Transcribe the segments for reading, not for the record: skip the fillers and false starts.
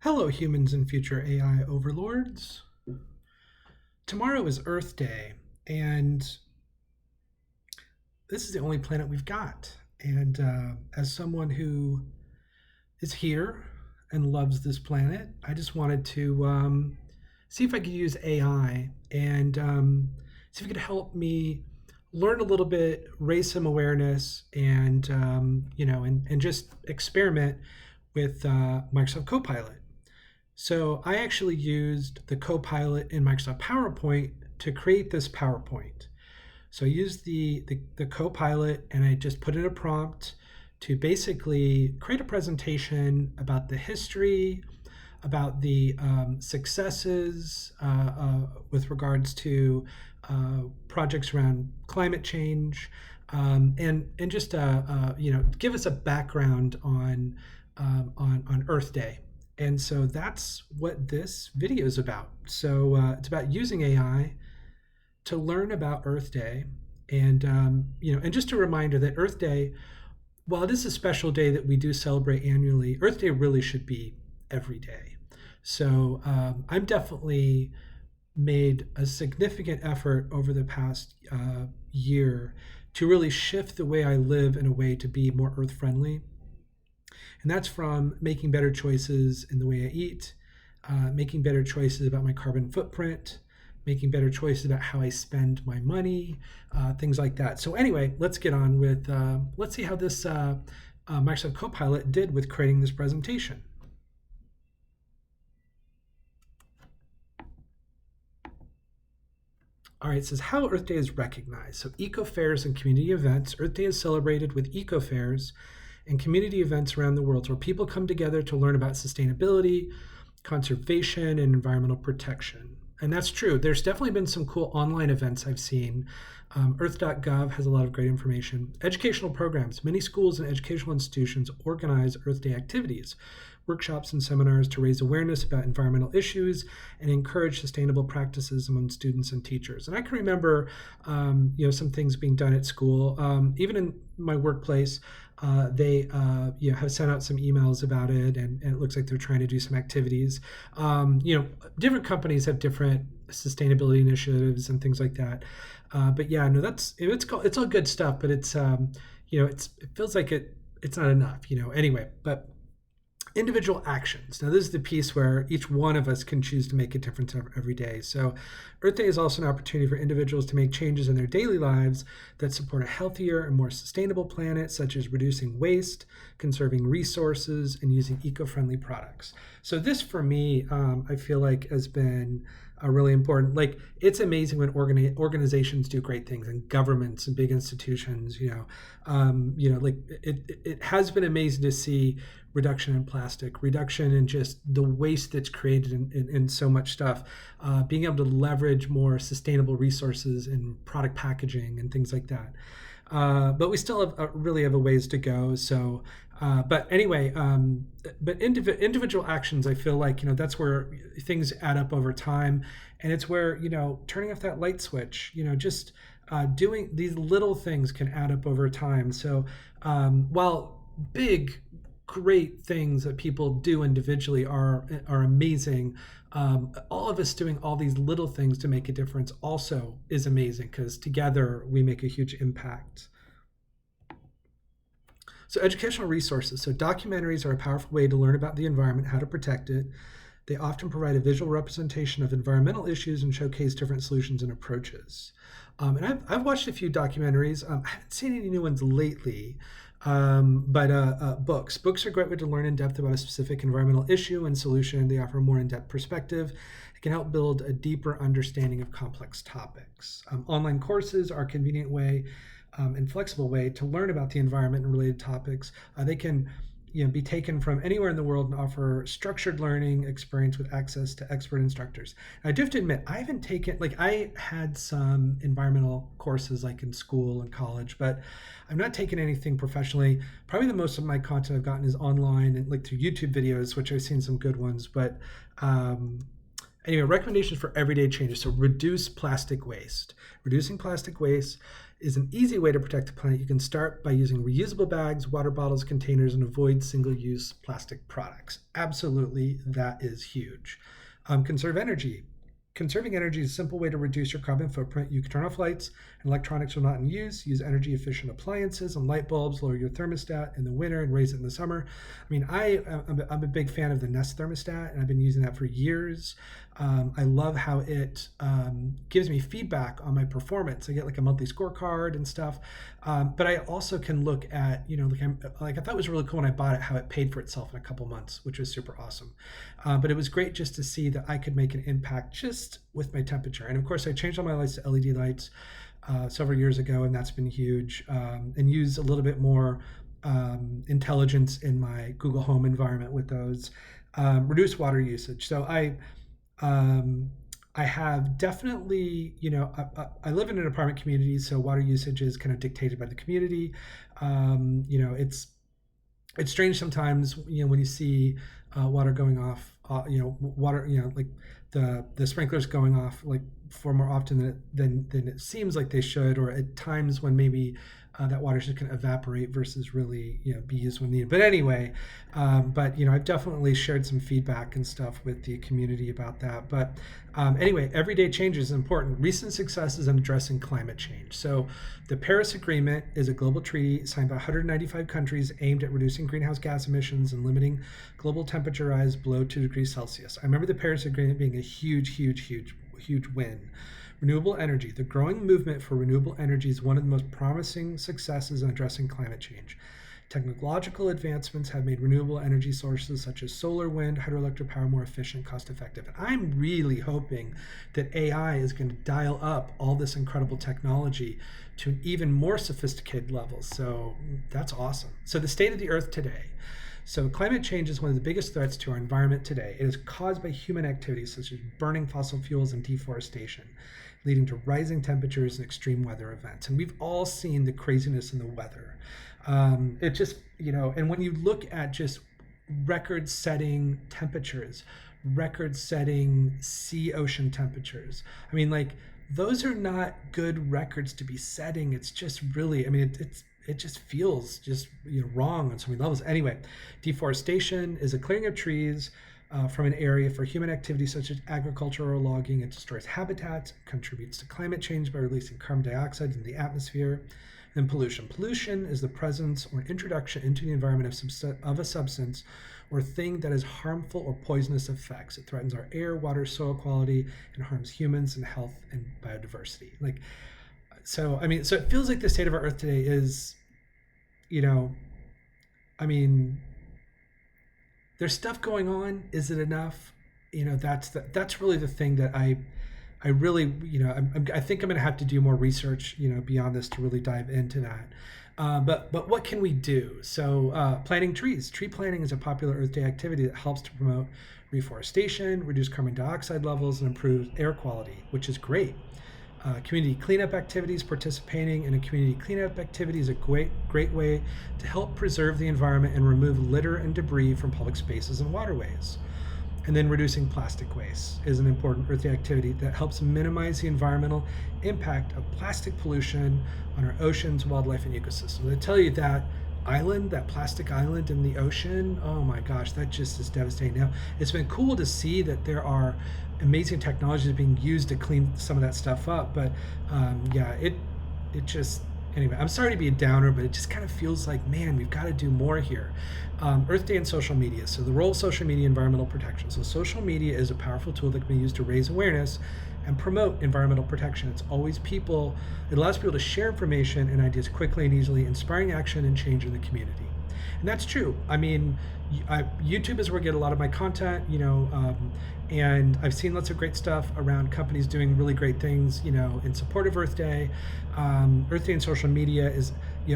Hello, humans and future AI overlords. Tomorrow is Earth Day, and this is the only planet we've got. And as someone who is here and loves this planet, I just wanted to see if I could use AI and see if it could help me learn a little bit, raise some awareness, and and just experiment with Microsoft Copilot. So I actually used the Copilot in Microsoft PowerPoint to create this PowerPoint. So I used the Copilot and I just put in a prompt to basically create a presentation about the history, about the successes with regards to projects around climate change, and just give us a background on Earth Day. And so that's what this video is about. So it's about using AI to learn about Earth Day, and just a reminder that Earth Day, while it is a special day that we do celebrate annually, Earth Day really should be every day. So I'm definitely made a significant effort over the past year to really shift the way I live in a way to be more earth friendly. And that's from making better choices in the way I eat, making better choices about my carbon footprint, making better choices about how I spend my money, things like that. So anyway, let's get on with, let's see how this Microsoft Copilot did with creating this presentation. All right, it says how Earth Day is recognized. So eco fairs and community events. Earth Day is celebrated with eco fairs and community events around the world where people come together to learn about sustainability, conservation, and environmental protection. And that's true. There's definitely been some cool online events I've seen. Earth.gov has a lot of great information. Educational programs. Many schools and educational institutions organize Earth Day activities, workshops, and seminars to raise awareness about environmental issues and encourage sustainable practices among students and teachers. And I can remember, some things being done at school. Even in my workplace, they have sent out some emails about it, and it looks like they're trying to do some activities. Different companies have different sustainability initiatives and things like that. But yeah, no, it's all good stuff, but it feels like it's not enough. Anyway, but individual actions. Now, this is the piece where each one of us can choose to make a difference every day. So Earth Day is also an opportunity for individuals to make changes in their daily lives that support a healthier and more sustainable planet, such as reducing waste, conserving resources, and using eco-friendly products. So this, for me, I feel like has been really important. Like, it's amazing when organizations do great things, and governments and big institutions, like it has been amazing to see reduction in plastic, reduction in just the waste that's created in so much stuff, being able to leverage more sustainable resources in product packaging and things like that. But we still really have a ways to go. So, but anyway, but individual actions, I feel like, that's where things add up over time. And it's where, turning off that light switch, just doing these little things can add up over time. So while big, great things that people do individually are amazing, all of us doing all these little things to make a difference also is amazing, because together we make a huge impact. So educational resources. So documentaries are a powerful way to learn about the environment, how to protect it. They often provide a visual representation of environmental issues and showcase different solutions and approaches. And I've watched a few documentaries. I haven't seen any new ones lately, but books. Books are a great way to learn in depth about a specific environmental issue and solution. They offer a more in-depth perspective. It can help build a deeper understanding of complex topics. Online courses are a convenient way and flexible way to learn about the environment and related topics. They can be taken from anywhere in the world and offer structured learning experience with access to expert instructors. And I do have to admit, I haven't taken, I had some environmental courses like in school and college, but I'm not taking anything professionally. Probably the most of my content I've gotten is online and through YouTube videos, which I've seen some good ones, but Anyway, recommendations for everyday changes. So reduce plastic waste. Reducing plastic waste is an easy way to protect the planet. You can start by using reusable bags, water bottles, containers, and avoid single-use plastic products. Absolutely, that is huge. Conserve energy. Conserving energy is a simple way to reduce your carbon footprint. You can turn off lights and electronics when not in use, use energy efficient appliances and light bulbs, lower your thermostat in the winter and raise it in the summer. I mean, I'm a big fan of the Nest thermostat, and I've been using that for years. I love how it gives me feedback on my performance. I get like a monthly scorecard and stuff. But I also can look at, I thought it was really cool when I bought it, how it paid for itself in a couple months, which was super awesome. But it was great just to see that I could make an impact just with my temperature. And of course, I changed all my lights to LED lights several years ago, and that's been huge. And use a little bit more intelligence in my Google Home environment with those. Reduce water usage. So I have definitely, I live in an apartment community, so water usage is kind of dictated by the community. It's strange sometimes, when you see water going off, like the sprinklers going off like far more often than it seems like they should, or at times when maybe that water just can evaporate versus really be used when needed. But anyway, I've definitely shared some feedback and stuff with the community about that. But anyway, everyday change is important. Recent successes in addressing climate change. So the Paris Agreement is a global treaty signed by 195 countries aimed at reducing greenhouse gas emissions and limiting global temperature rise below 2 degrees Celsius. I remember the Paris Agreement being a huge win. Renewable energy. The growing movement for renewable energy is one of the most promising successes in addressing climate change. Technological advancements have made renewable energy sources such as solar, wind, hydroelectric power more efficient, cost-effective. And I'm really hoping that AI is going to dial up all this incredible technology to an even more sophisticated level. So that's awesome. So the state of the Earth today. So climate change is one of the biggest threats to our environment today. It is caused by human activities such as burning fossil fuels and deforestation, leading to rising temperatures and extreme weather events. And we've all seen the craziness in the weather. It just, and when you look at just record-setting temperatures, record-setting ocean temperatures, I mean, like, those are not good records to be setting. It's just really, it just feels just wrong on so many levels. Anyway, deforestation is a clearing of trees from an area for human activities such as agriculture or logging. It destroys habitats, contributes to climate change by releasing carbon dioxide into the atmosphere. And pollution. Pollution is the presence or introduction into the environment of a substance or thing that has harmful or poisonous effects. It threatens our air, water, soil quality, and harms humans and health and biodiversity. So it feels like the state of our Earth today is, there's stuff going on. Is it enough? That's really the thing that I really, I think I'm going to have to do more research, beyond this to really dive into that. But what can we do? So planting trees. Tree planting is a popular Earth Day activity that helps to promote reforestation, reduce carbon dioxide levels, and improve air quality, which is great. Community cleanup activities. Participating in a community cleanup activity is a great way to help preserve the environment and remove litter and debris from public spaces and waterways. And then reducing plastic waste is an important Earth Day activity that helps minimize the environmental impact of plastic pollution on our oceans, wildlife, and ecosystems. I tell you that plastic island in the ocean, oh my gosh, that just is devastating. Now, it's been cool to see that there are amazing technologies being used to clean some of that stuff up, but anyway, I'm sorry to be a downer, but it just kind of feels like, man, we've got to do more here. Earth Day and social media. So the role of social media, environmental protection. So social media is a powerful tool that can be used to raise awareness and promote environmental protection. It allows people to share information and ideas quickly and easily, inspiring action and change in the community. And that's true. YouTube is where I get a lot of my content, and I've seen lots of great stuff around companies doing really great things, in support of Earth Day. Earth Day and social media is,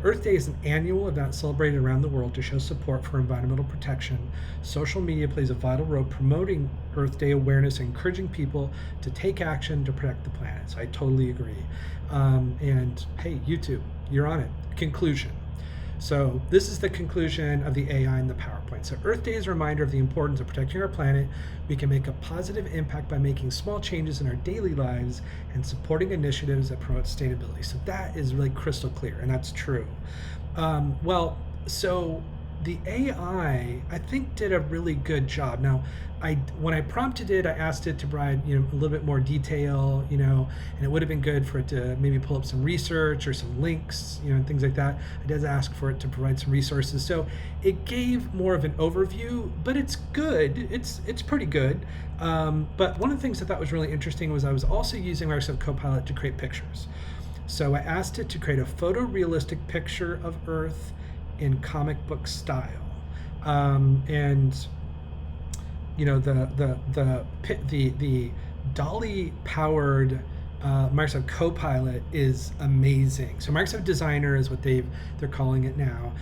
Earth Day is an annual event celebrated around the world to show support for environmental protection. Social media plays a vital role promoting Earth Day awareness and encouraging people to take action to protect the planet. So I totally agree. And hey, YouTube, you're on it. Conclusion. So this is the conclusion of the AI in the PowerPoint. So Earth Day is a reminder of the importance of protecting our planet. We can make a positive impact by making small changes in our daily lives and supporting initiatives that promote sustainability. So that is really crystal clear, and that's true. So the AI, I think, did a really good job. Now, when I prompted it, I asked it to provide a little bit more detail, and it would have been good for it to maybe pull up some research or some links, and things like that. I did ask for it to provide some resources, so it gave more of an overview, but it's good. It's pretty good. But one of the things I thought was really interesting was I was also using Microsoft Copilot to create pictures. So I asked it to create a photorealistic picture of Earth in comic book style, and the Dolly powered Microsoft Copilot is amazing. So Microsoft Designer is what they're calling it now.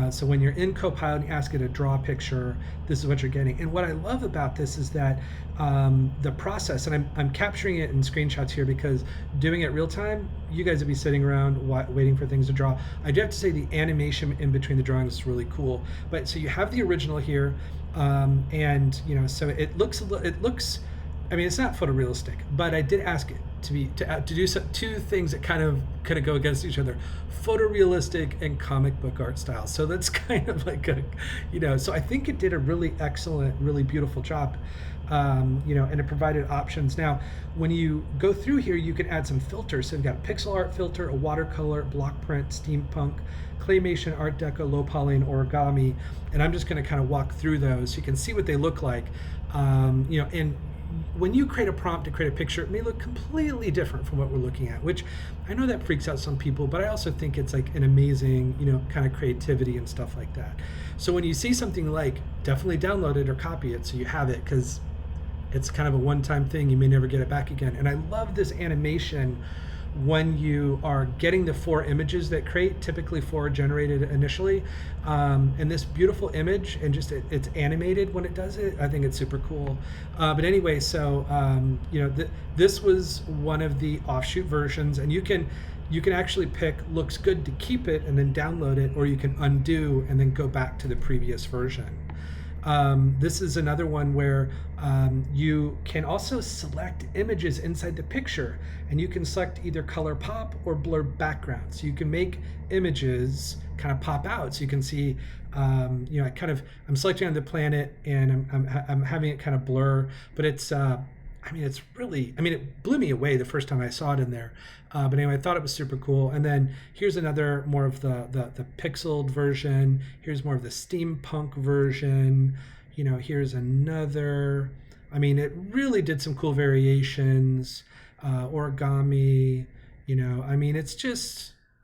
So when you're in Copilot and you ask it to draw a picture, this is what you're getting. And what I love about this is that the process, and I'm capturing it in screenshots here because doing it real time, you guys would be sitting around waiting for things to draw. I do have to say the animation in between the drawings is really cool. But so you have the original here, and so it looks. I mean, it's not photorealistic, but I did ask it to do two things that kind of go against each other: photorealistic and comic book art style. So that's kind of like so I think it did a really excellent, really beautiful job. And it provided options. Now, when you go through here, you can add some filters. So you've got a pixel art filter, a watercolor, block print, steampunk, claymation, art deco, low poly, and origami. And I'm just going to kind of walk through those so you can see what they look like. And when you create a prompt to create a picture, it may look completely different from what we're looking at, which I know that freaks out some people, but I also think it's like an amazing, kind of creativity and stuff like that. So when you see something like, definitely download it or copy it so you have it, because it's kind of a one-time thing. You may never get it back again. And I love this animation when you are getting the 4 images that create, typically 4 generated initially, and this beautiful image, and just it's animated when it does it. I think it's super cool. But anyway, so this was one of the offshoot versions, and you can actually pick looks good to keep it and then download it, or you can undo and then go back to the previous version. This is another one where you can also select images inside the picture, and you can select either color pop or blur background. So you can make images kind of pop out. So you can see, I'm selecting on the planet, and I'm having it kind of blur, but it's, it blew me away the first time I saw it in there. But anyway, I thought it was super cool. And then here's another more of the pixeled version. Here's more of the steampunk version. Here's another. It really did some cool variations. Origami.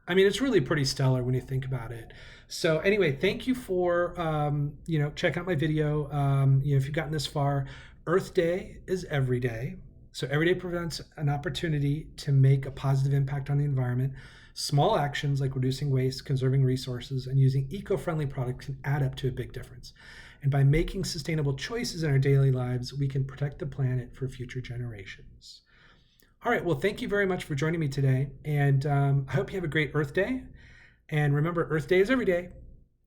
It's really pretty stellar when you think about it. So anyway, thank you for checking out my video. If you've gotten this far. Earth Day is every day. So every day presents an opportunity to make a positive impact on the environment. Small actions like reducing waste, conserving resources, and using eco-friendly products can add up to a big difference. And by making sustainable choices in our daily lives, we can protect the planet for future generations. All right, well, thank you very much for joining me today. And I hope you have a great Earth Day. And remember, Earth Day is every day.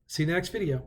See you in the next video.